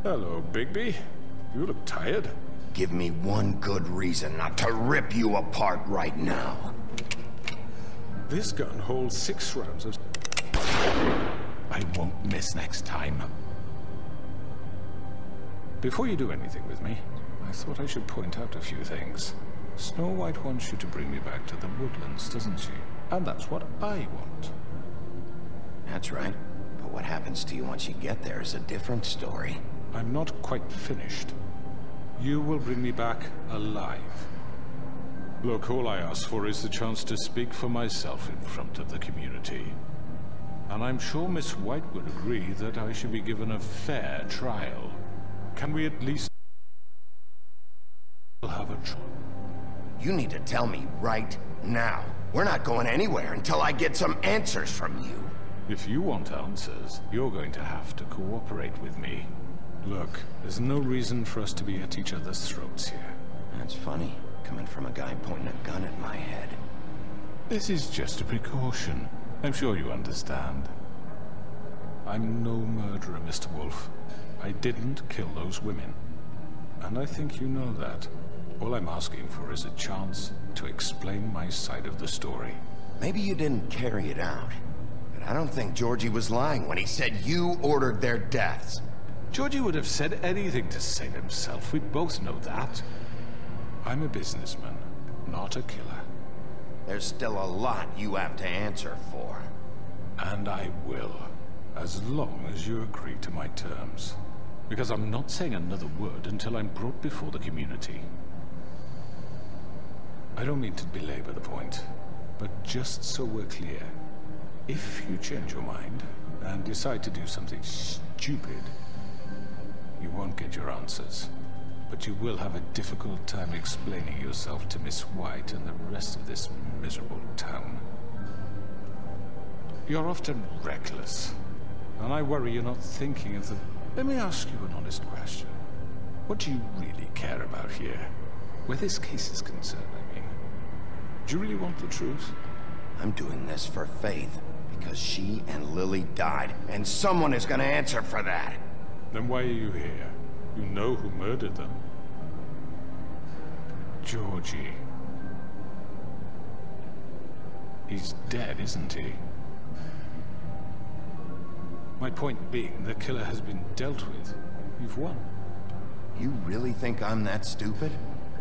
Hello, Bigby. You look tired. Give me one good reason not to rip you apart right now. This gun holds 6 rounds of... I won't miss next time. Before you do anything with me, I thought I should point out a few things. Snow White wants you to bring me back to the woodlands, doesn't she? And that's what I want. That's right. But what happens to you once you get there is a different story. I'm not quite finished. You will bring me back alive. Look, all I ask for is the chance to speak for myself in front of the community. And I'm sure Miss White would agree that I should be given a fair trial. Can we at least have a trial? You need to tell me right now. We're not going anywhere until I get some answers from you. If you want answers, you're going to have to cooperate with me. Look, there's no reason for us to be at each other's throats here. That's funny, coming from a guy pointing a gun at my head. This is just a precaution. I'm sure you understand. I'm no murderer, Mr. Wolf. I didn't kill those women. And I think you know that. All I'm asking for is a chance to explain my side of the story. Maybe you didn't carry it out, but I don't think Georgie was lying when he said you ordered their deaths. Georgie would have said anything to save himself. We both know that. I'm a businessman, not a killer. There's still a lot you have to answer for. And I will, as long as you agree to my terms. Because I'm not saying another word until I'm brought before the community. I don't mean to belabor the point, but just so we're clear, if you change your mind and decide to do something stupid, you won't get your answers. But you will have a difficult time explaining yourself to Miss White and the rest of this miserable town. You're often reckless, and I worry you're not thinking of the... Let me ask you an honest question. What do you really care about here? Where this case is concerned, I mean. Do you really want the truth? I'm doing this for Faith, because she and Lily died, and someone is gonna answer for that. Then why are you here? You know who murdered them. Georgie. He's dead, isn't he? My point being, the killer has been dealt with. You've won. You really think I'm that stupid?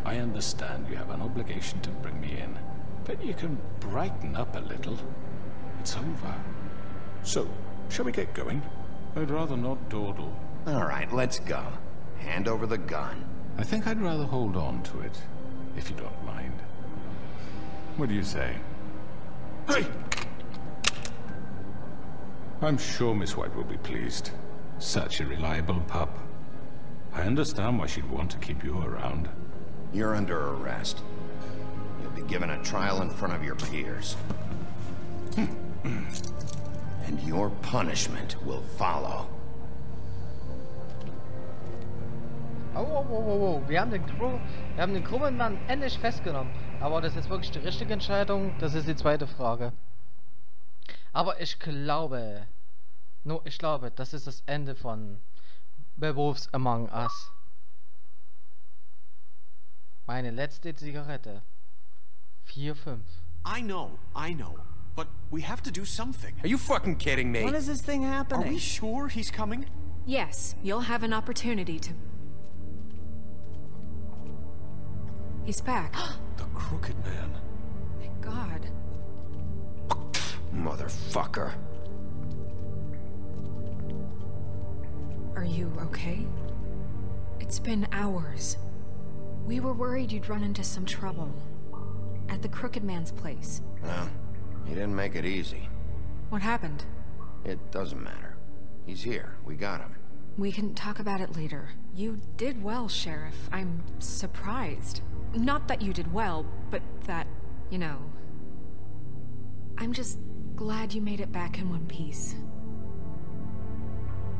I understand you have an obligation to bring me in, but you can brighten up a little. It's over. So, shall we get going? I'd rather not dawdle. All right, let's go. Hand over the gun. I think I'd rather hold on to it, if you don't mind. What do you say? Hey! I'm sure Miss White will be pleased. Such a reliable pup. I understand why she'd want to keep you around. You're under arrest. You'll be given a trial in front of your peers. And your punishment will follow. Oh. Wir haben den krummen Mann endlich festgenommen. Aber das ist wirklich die richtige Entscheidung? Das ist die zweite Frage. Aber ich glaube, das ist das Ende von Werewolves Among Us. Meine letzte Zigarette. 4-5. I know. But we have to do something. Are you fucking kidding me? When is this thing happening? Are we sure he's coming? Yes, you'll have an opportunity to... He's back. The Crooked Man. Thank God. Motherfucker. Are you okay? It's been hours. We were worried you'd run into some trouble. At the Crooked Man's place. Well, he didn't make it easy. What happened? It doesn't matter. He's here. We got him. We can talk about it later. You did well, Sheriff. I'm surprised. Not that you did well, but that, you know... I'm just glad you made it back in one piece.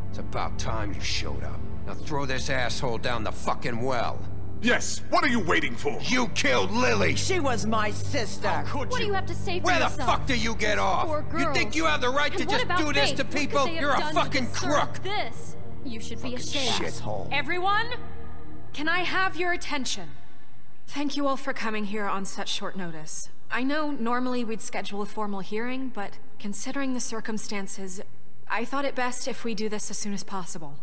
It's about time you showed up. Now throw this asshole down the fucking well. Yes, what are you waiting for? You killed Lily! She was my sister. How could What do you have to say for Where yourself? the fuck do you get off? Poor You girls. think you have the right to And just what do about this Faith? to What could people? they have You're a done to fucking deserve crook! This? You should be ashamed. Shithole. Everyone, can I have your attention? Thank you all for coming here on such short notice. I know normally we'd schedule a formal hearing, but considering the circumstances, I thought it best if we do this as soon as possible.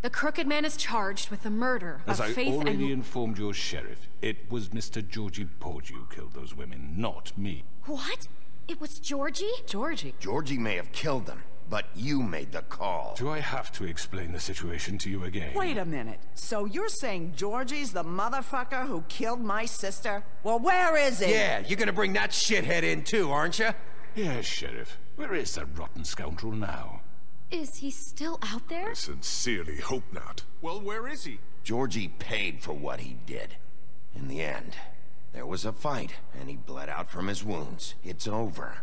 The Crooked Man is charged with the murder of Faith and... As I already informed your sheriff, it was Mr. Georgie Porgy who killed those women, not me. What? It was Georgie? Georgie? Georgie may have killed them, but you made the call. Do I have to explain the situation to you again? Wait a minute. So you're saying Georgie's the motherfucker who killed my sister? Well, where is he? Yeah, you're gonna bring that shithead in too, aren't you? Yes, Sheriff. Where is that rotten scoundrel now? Is he still out there? I sincerely hope not. Well, where is he? Georgie paid for what he did. In the end, there was a fight, and he bled out from his wounds. It's over.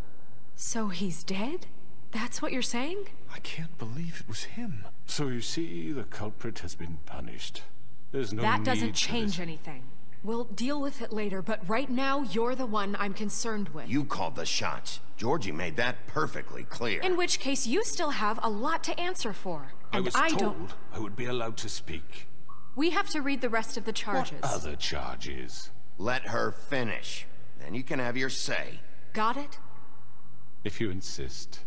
So he's dead? That's what you're saying? I can't believe it was him. So you see, the culprit has been punished. There's no That doesn't need for change this. anything. We'll deal with it later, but right now, you're the one I'm concerned with. You called the shots. Georgie made that perfectly clear. In which case, you still have a lot to answer for. I And was I told don't... I would be allowed to speak. We have to read the rest of the charges. What other charges? Let her finish. Then you can have your say. Got it? If you insist.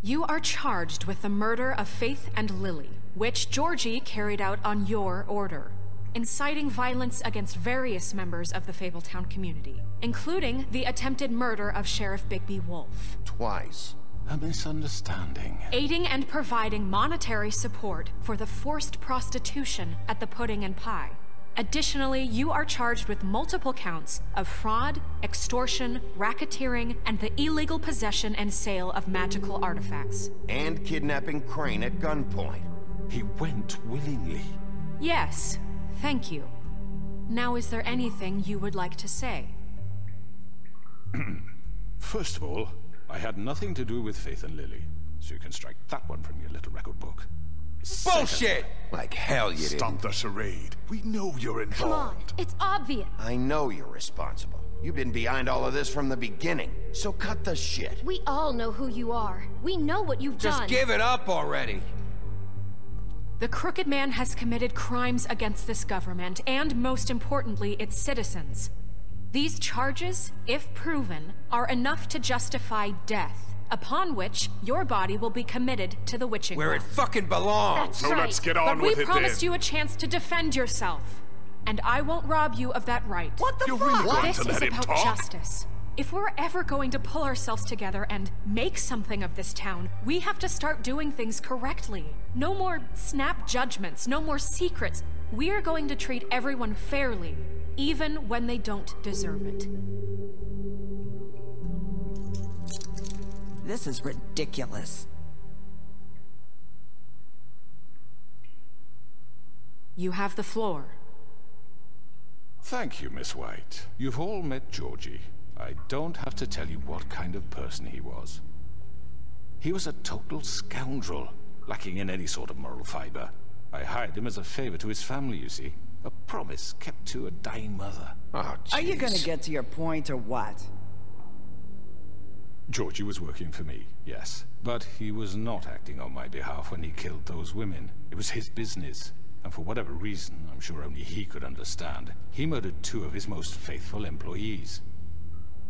You are charged with the murder of Faith and Lily, which Georgie carried out on your order, inciting violence against various members of the Fabletown community, including the attempted murder of Sheriff Bigby Wolf. Twice. A misunderstanding. Aiding and providing monetary support for the forced prostitution at the Pudding and Pie. Additionally, you are charged with multiple counts of fraud, extortion, racketeering, and the illegal possession and sale of magical artifacts. And kidnapping Crane at gunpoint. He went willingly. Yes, thank you. Now, is there anything you would like to say? First of all, I had nothing to do with Faith and Lily, so you can strike that one from your little record book. Bullshit! Like hell you didn't. Stop the charade. We know you're involved. Come on, it's obvious. I know you're responsible. You've been behind all of this from the beginning. So cut the shit. We all know who you are. We know what you've Just done. give it up already. The Crooked Man has committed crimes against this government, and most importantly, its citizens. These charges, if proven, are enough to justify death, upon which your body will be committed to the witching Where well. it fucking belongs. That's So right. let's get But on we with it promised then. you a chance to defend yourself, and I won't rob you of that right. What the You're fuck? really going This to is let him about talk? justice. If we're ever going to pull ourselves together and make something of this town, we have to start doing things correctly. No more snap judgments, no more secrets. We are going to treat everyone fairly, even when they don't deserve it. This is ridiculous. You have the floor. Thank you, Miss White. You've all met Georgie. I don't have to tell you what kind of person he was. He was a total scoundrel, lacking in any sort of moral fiber. I hired him as a favor to his family, you see. A promise kept to a dying mother. Oh, Are you gonna jeez. get to your point or what? Georgie was working for me, yes. But he was not acting on my behalf when he killed those women. It was his business. And for whatever reason, I'm sure only he could understand, he murdered 2 of his most faithful employees.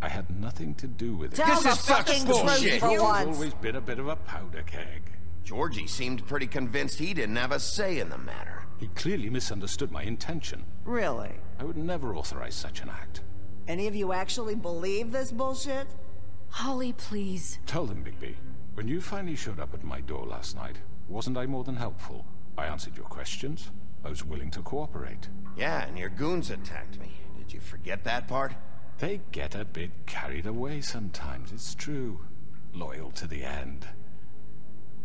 I had nothing to do with it. Tell This the is such fucking bullshit. truth for He's once. always been a bit of a powder keg. Georgie seemed pretty convinced he didn't have a say in the matter. He clearly misunderstood my intention. Really? I would never authorize such an act. Any of you actually believe this bullshit? Holly, please. Tell them, Bigby, when you finally showed up at my door last night, wasn't I more than helpful? I answered your questions. I was willing to cooperate. Yeah, and your goons attacked me. Did you forget that part? They get a bit carried away sometimes, it's true. Loyal to the end.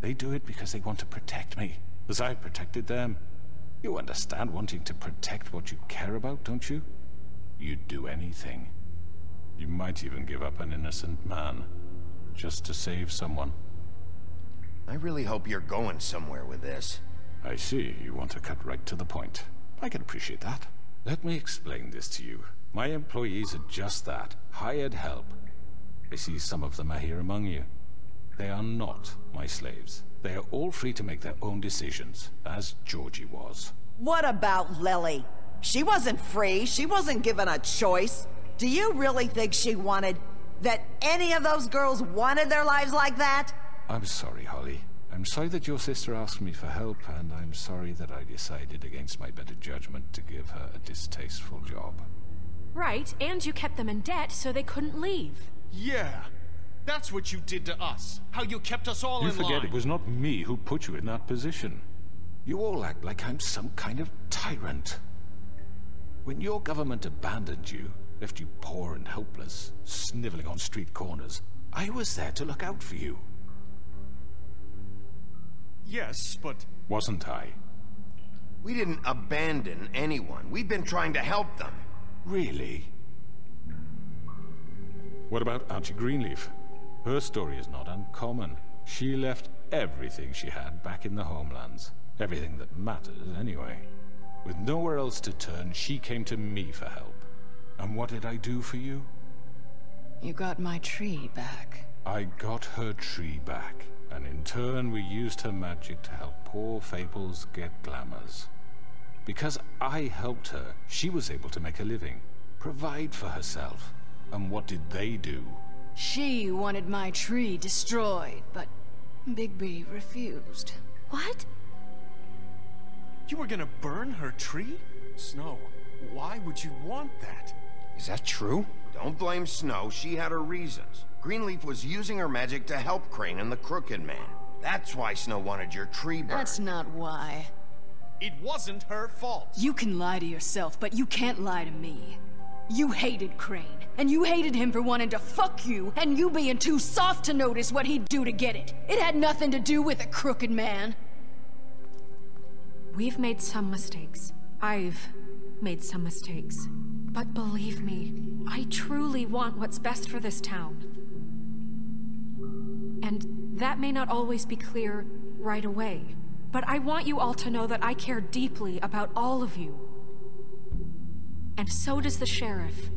They do it because they want to protect me, as I protected them. You understand wanting to protect what you care about, don't you? You'd do anything. You might even give up an innocent man, just to save someone. I really hope you're going somewhere with this. I see, you want to cut right to the point. I can appreciate that. Let me explain this to you. My employees are just that, hired help. I see some of them are here among you. They are not my slaves. They are all free to make their own decisions, as Georgie was. What about Lily? She wasn't free. She wasn't given a choice. Do you really think she wanted... that any of those girls wanted their lives like that? I'm sorry, Holly. I'm sorry that your sister asked me for help, and I'm sorry that I decided against my better judgment to give her a distasteful job. Right, and you kept them in debt so they couldn't leave. Yeah. That's what you did to us. How you kept us all You in line. forget it was not me who put you in that position. You all act like I'm some kind of tyrant. When your government abandoned you, left you poor and helpless, sniveling on street corners, I was there to look out for you. Yes, but... Wasn't I? We didn't abandon anyone. We've been trying to help them. Really? What about Auntie Greenleaf? Her story is not uncommon. She left everything she had back in the homelands. Everything that matters, anyway. With nowhere else to turn, she came to me for help. And what did I do for you? You got my tree back. I got her tree back, and in turn we used her magic to help poor Fables get glamours. Because I helped her, she was able to make a living, provide for herself. And what did they do? She wanted my tree destroyed, but Bigby refused. What? You were gonna burn her tree? Snow, why would you want that? Is that true? Don't blame Snow. She had her reasons. Greenleaf was using her magic to help Crane and the Crooked Man. That's why Snow wanted your tree burned. That's not why. It wasn't her fault. You can lie to yourself, but you can't lie to me. You hated Crane, and you hated him for wanting to fuck you, and you being too soft to notice what he'd do to get it. It had nothing to do with a Crooked Man. We've made some mistakes. I've made some mistakes. But believe me, I truly want what's best for this town. And that may not always be clear right away. But I want you all to know that I care deeply about all of you. And so does the sheriff.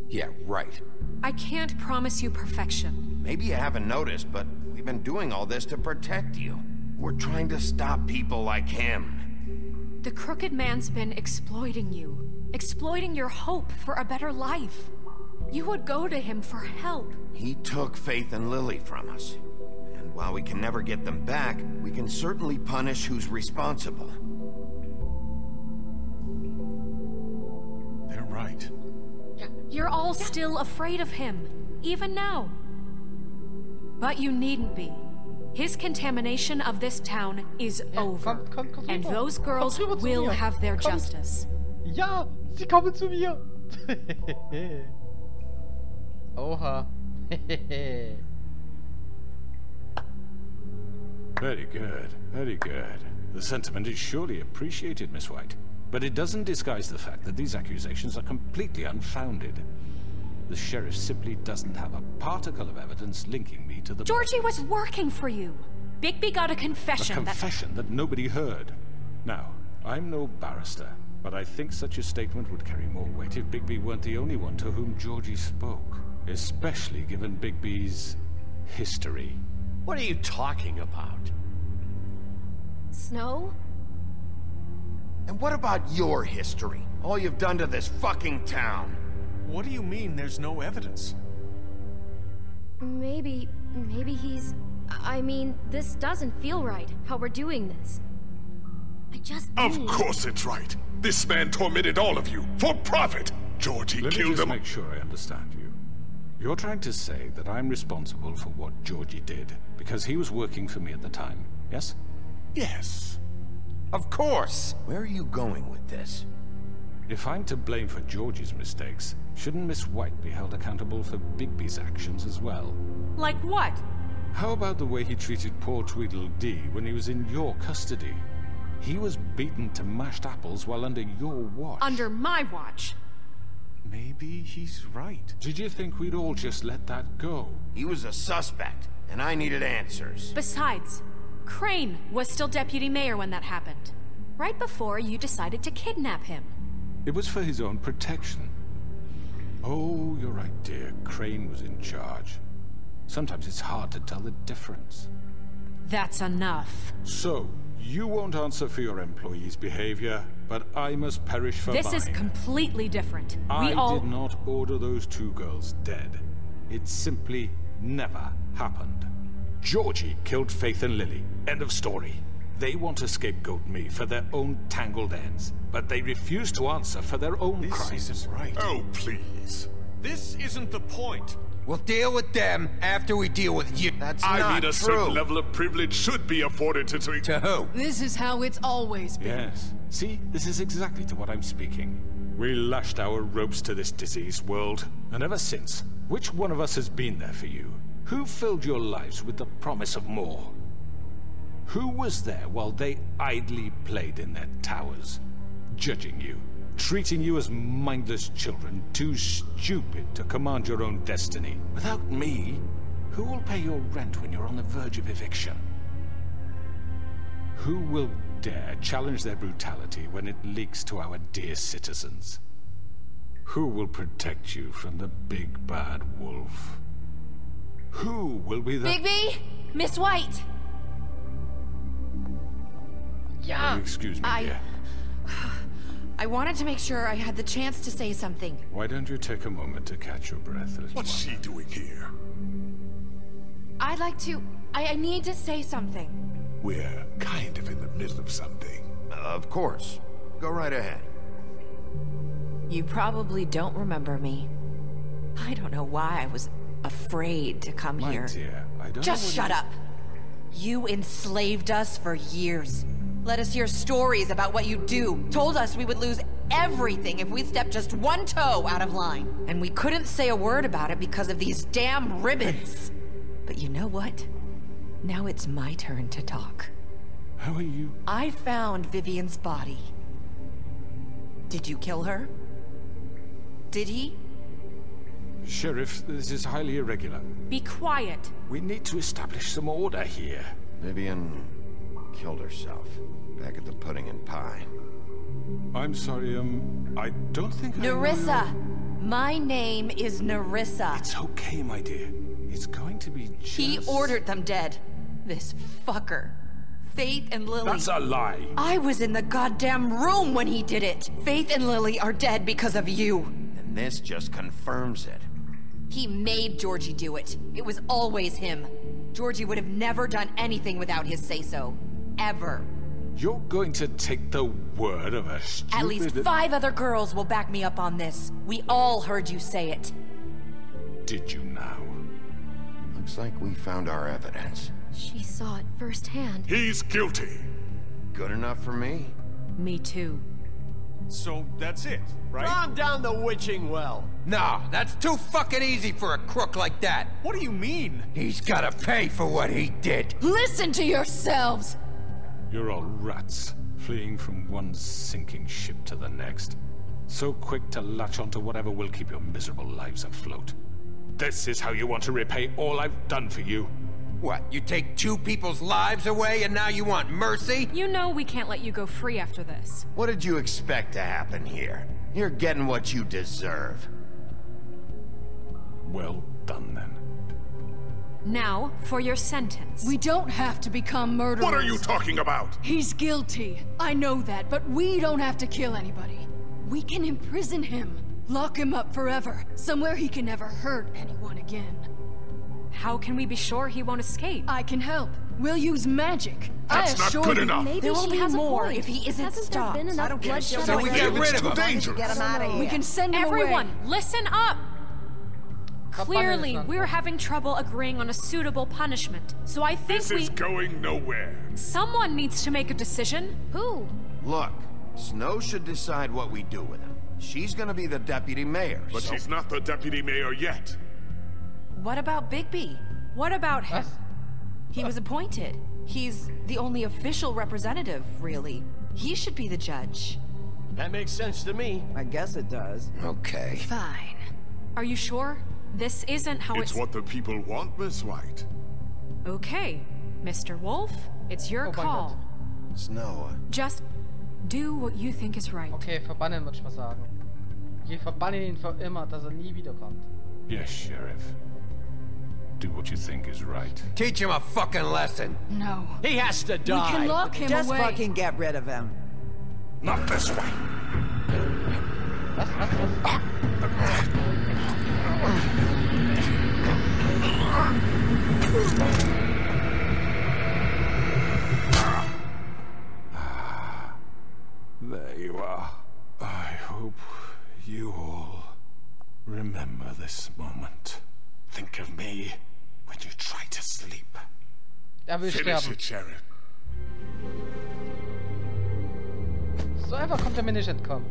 Yeah, right. I can't promise you perfection. Maybe you haven't noticed, but we've been doing all this to protect you. We're trying to stop people like him. The Crooked Man's been exploiting you. Exploiting your hope for a better life. You would go to him for help. He took Faith and Lily from us. And while we can never get them back, we can certainly punish who's responsible. They're right. You're all still afraid of him, even now. But you needn't be. His contamination of this town is over. Kommt And rüber. those girls Kommt rüber zu will mir. have their Kommt. justice. Ja, sie kommen zu mir. Oha. Very good, very good. The sentiment is surely appreciated, Miss White. But it doesn't disguise the fact that these accusations are completely unfounded. The sheriff simply doesn't have a particle of evidence linking me to the... Georgie was working for you. Bigby got a A confession confession that nobody heard. Now, I'm no barrister, but I think such a statement would carry more weight if Bigby weren't the only one to whom Georgie spoke. Especially given Bigby's history. What are you talking about? Snow? And what about your history? All you've done to this fucking town? What do you mean there's no evidence? Maybe he's... I mean, this doesn't feel right, how we're doing this. I just Of need... course it's right. This man tormented all of you for profit. Georgie Let me killed just them. make sure I understand you. You're trying to say that I'm responsible for what Georgie did because he was working for me at the time, yes? Yes. Of course! Where are you going with this? If I'm to blame for Georgie's mistakes, shouldn't Miss White be held accountable for Bigby's actions as well? Like what? How about the way he treated poor Tweedledee when he was in your custody? He was beaten to mashed apples while under your watch. Under my watch. Maybe he's right. Did you think we'd all just let that go? He was a suspect, and I needed answers. Besides, Crane was still deputy mayor when that happened. Right before you decided to kidnap him. It was for his own protection. Oh, you're right, dear. Crane was in charge. Sometimes it's hard to tell the difference. That's enough. So, you won't answer for your employees' behavior, but I must perish for mine. This is completely different. I did not order those 2 girls dead. It simply never happened. Georgie killed Faith and Lily. End of story. They want to scapegoat me for their own tangled ends, but they refuse to answer for their own crimes. This isn't right. Oh, please. This isn't the point. We'll deal with them after we deal with you. That's I not mean, a true. certain level of privilege should be afforded to... To who? This is how it's always been. Yes. See, this is exactly to what I'm speaking. We lashed our ropes to this diseased world, and ever since, which one of us has been there for you? Who filled your lives with the promise of more? Who was there while they idly played in their towers, judging you, treating you as mindless children, too stupid to command your own destiny? Without me, who will pay your rent when you're on the verge of eviction? Who will dare challenge their brutality when it leaks to our dear citizens? Who will protect you from the big bad wolf? Who will be the... Bigby! Miss White! Ja! Excuse me, dear. I wanted to make sure I had the chance to say something. Why don't you take a moment to catch your breath, little What's she doing here? I'd like to... I need to say something. We're kind of in the middle of something. Of course. Go right ahead. You probably don't remember me. I don't know why I was afraid to come My here. dear, I don't Just know shut up. You enslaved us for years. Let us hear stories about what you do. Told us we would lose everything if we stepped just one toe out of line. And we couldn't say a word about it because of these damn ribbons. But you know what? Now it's my turn to talk. How are you? I found Vivian's body. Did you kill her? Did he? Sheriff, this is highly irregular. Be quiet. We need to establish some order here. Vivian killed herself back at the Pudding and Pie. I'm sorry, I don't think Nerissa! My name is Nerissa. It's okay, my dear. It's going to be just... He ordered them dead. This fucker. Faith and Lily. That's a lie. I was in the goddamn room when he did it. Faith and Lily are dead because of you. And this just confirms it. He made Georgie do it. It was always him. Georgie would have never done anything without his say-so. Ever. You're going to take the word of a stupid... At least 5 other girls will back me up on this. We all heard you say it. Did you now? Looks like we found our evidence. She saw it firsthand. He's guilty. Good enough for me? Me too. So that's it, right? Calm down the witching well. No, that's too fucking easy for a crook like that. What do you mean? He's gotta pay for what he did. Listen to yourselves! You're all rats, fleeing from one sinking ship to the next. So quick to latch onto whatever will keep your miserable lives afloat. This is how you want to repay all I've done for you? What, you take 2 people's lives away and now you want mercy? You know we can't let you go free after this. What did you expect to happen here? You're getting what you deserve. Well done, then. Now, for your sentence. We don't have to become murderers. What are you talking about? He's guilty. I know that, but we don't have to kill anybody. We can imprison him. Lock him up forever. Somewhere he can never hurt anyone again. How can we be sure he won't escape? I can help. We'll use magic. That's not good enough. Maybe There will she be has more a point. if he isn't Hasn't stopped. there been enough bloodshed So we already? get rid of him. Dangerous. Get him out of here. We can send him Everyone, away. listen up! Clearly, Verhör. we're having trouble agreeing on a suitable punishment. So I think This is going nowhere. someone needs to make a decision. Who? Look, Snow should decide what we do with him. She's gonna be the deputy mayor, But so... she's not the deputy mayor yet. What about Bigby? What about him? Was? He was appointed. He's the only official representative, really. He should be the judge. That makes sense to me. I guess it does. Okay. Fine. Are you sure? This isn't how It's what the people want, Miss White. Okay, Mr. Wolf, it's your Oh mein call. Snow, Just do what you think is right. Okay, verbannen würde ich mal sagen. Wir verbannen ihn für immer, dass er nie wiederkommt. Yes, Sheriff. Do what you think is right. Teach him a fucking lesson. No. He has to We die. can lock him Just away. fucking get rid of him. Not this way. Was? There you are. I hope you all remember this moment. Think of me when you try to sleep. Er will Finish sterben. it, Sheriff. So einfach kommt er mir nicht entkommen.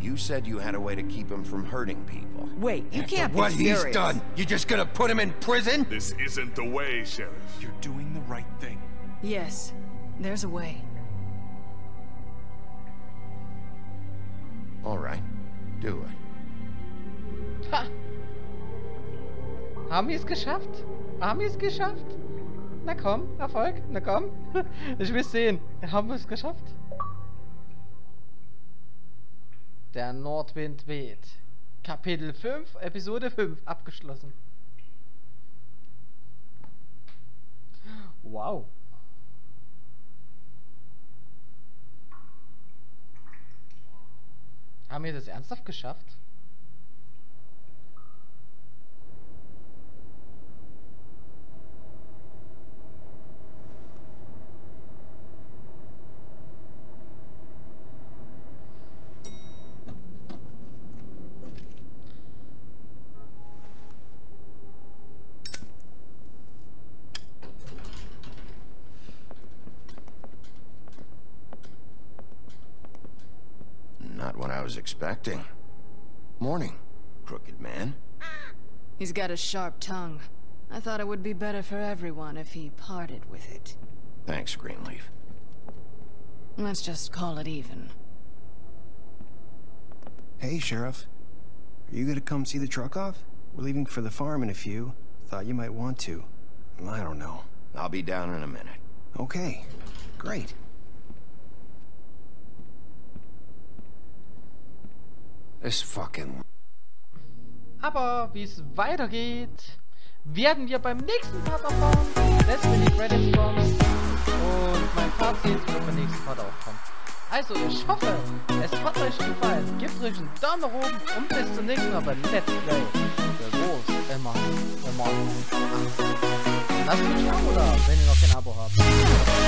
You said you had a way to keep him from hurting people. Wait, you After can't be what serious. he's done, you just gonna put him in prison? This isn't the way, Sheriff. You're doing the right thing. Yes, there's a way. All right, do it. Ha! Haben wir es geschafft? Haben wir es geschafft? Na komm, Erfolg, na komm. Ich will sehen. Haben wir es geschafft? Der Nordwind weht. Kapitel 5, Episode 5, abgeschlossen. Wow. Haben wir das ernsthaft geschafft? Not what I was expecting. Morning, crooked man. He's got a sharp tongue. I thought it would be better for everyone if he parted with it. Thanks, Greenleaf. Let's just call it even. Hey, Sheriff. Are you gonna come see the truck off? We're leaving for the farm in a few. Thought you might want to. I don't know. I'll be down in a minute. Okay. Great. This fucking... Aber wie es weitergeht, werden wir beim nächsten Part erfahren. Let's when die Credits kommen. Und mein Fazit wird beim nächsten Part auch kommen. Also ich hoffe, es hat euch gefallen. Gebt euch einen Daumen nach oben und bis zum nächsten Mal bei Let's Play. Der Wurst immer. Lasst mich ein Abo da, wenn ihr noch kein Abo habt.